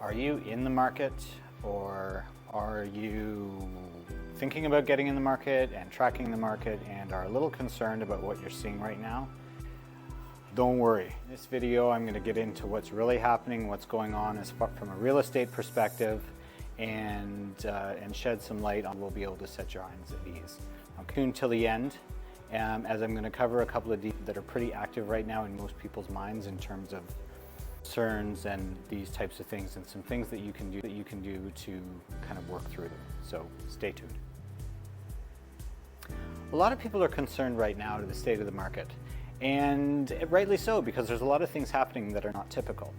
Are you in the market, or are you thinking about getting in the market and tracking the market and are a little concerned about what you're seeing right now? Don't worry. In this video, I'm going to get into what's really happening, what's going on as far from a real estate perspective, and shed some light on we'll be able to set your minds at ease. Now, tune till the end, as I'm going to cover a couple of that are pretty active right now in most people's minds in terms of concerns and these types of things, and some things that you can do to kind of work through them. So stay tuned. A lot of people are concerned right now to the state of the market, and rightly so, because there's a lot of things happening that are not typical.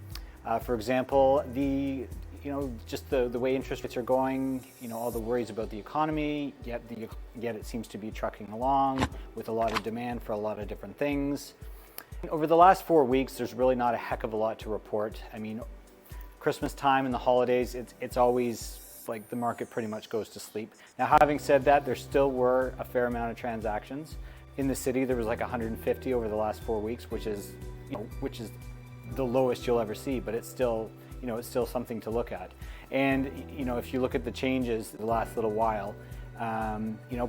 For example, just the way interest rates are going, all the worries about the economy, yet it seems to be trucking along with a lot of demand for a lot of different things. Over the last 4 weeks, there's really not a heck of a lot to report. I mean, Christmas time and the holidays, it's always like the market pretty much goes to sleep. Now, having said that, there still were a fair amount of transactions. In the city, there was like 150 over the last 4 weeks, which is the lowest you'll ever see, but it's still something to look at. And, if you look at the changes the last little while,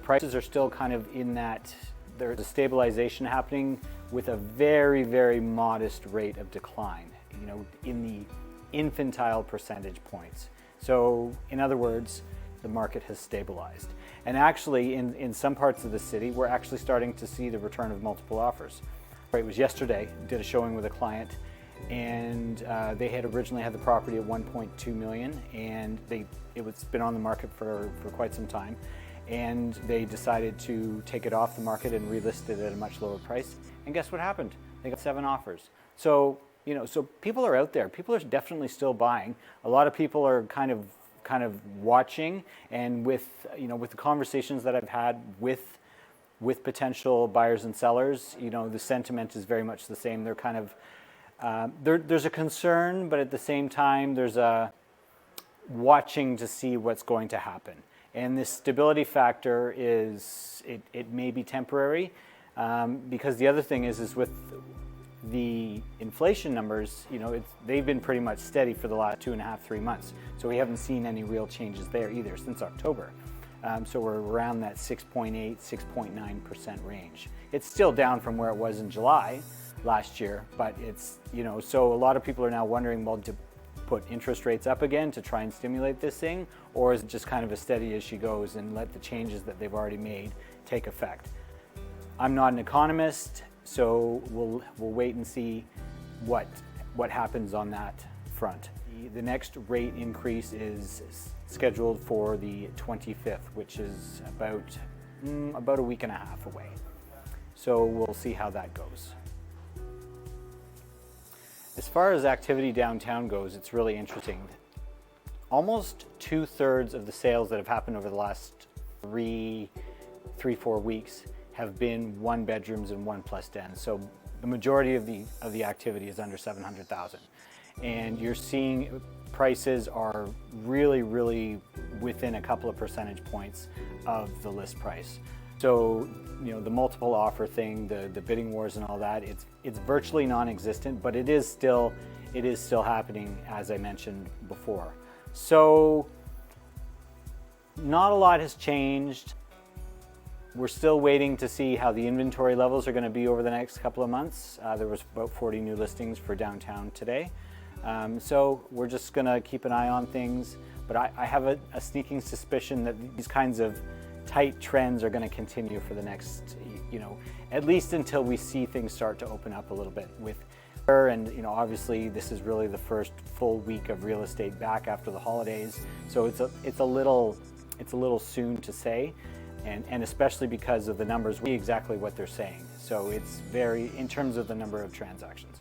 prices are still kind of in that, there's a stabilization happening with a very, very modest rate of decline, in the infantile percentage points. So in other words, the market has stabilized. And actually in some parts of the city, we're actually starting to see the return of multiple offers. It was yesterday, did a showing with a client, and they had originally had the property at 1.2 million, and it's been on the market for quite some time. And they decided to take it off the market and relist it at a much lower price. And guess what happened? They got 7 offers. So, so people are out there. People are definitely still buying. A lot of people are kind of watching, and with the conversations that I've had with potential buyers and sellers, the sentiment is very much the same. They're kind of there's a concern, but at the same time, there's a watching to see what's going to happen. And this stability factor it may be temporary, because the other thing is with the inflation numbers, they've been pretty much steady for the last 2.5–3 months. So we haven't seen any real changes there either since October. So we're around that 6.8, 6.9% range. It's still down from where it was in July last year, but it's, so a lot of people are now wondering, well, to put interest rates up again to try and stimulate this thing, or is it just kind of a steady as she goes and let the changes that they've already made take effect? I'm not an economist, so we'll wait and see what happens on that front. The next rate increase is scheduled for the 25th, which is about a week and a half away. So we'll see how that goes. As far as activity downtown goes, it's really interesting. Almost 2/3 of the sales that have happened over the last 3–4 weeks have been 1 bedrooms and 1+ dens. So the majority of the activity is under 700,000. And you're seeing prices are really, really within a couple of percentage points of the list price. So, the multiple offer thing, the bidding wars and all that, it's virtually non-existent, but it is still happening, as I mentioned before. So, not a lot has changed. We're still waiting to see how the inventory levels are going to be over the next couple of months. There was about 40 new listings for downtown today. So we're just going to keep an eye on things, but I have a sneaking suspicion that these kinds of tight trends are going to continue for the next, at least until we see things start to open up a little bit with her. And, obviously this is really the first full week of real estate back after the holidays. So it's a little soon to say, and especially because of the numbers, exactly what they're saying. So it's in terms of the number of transactions.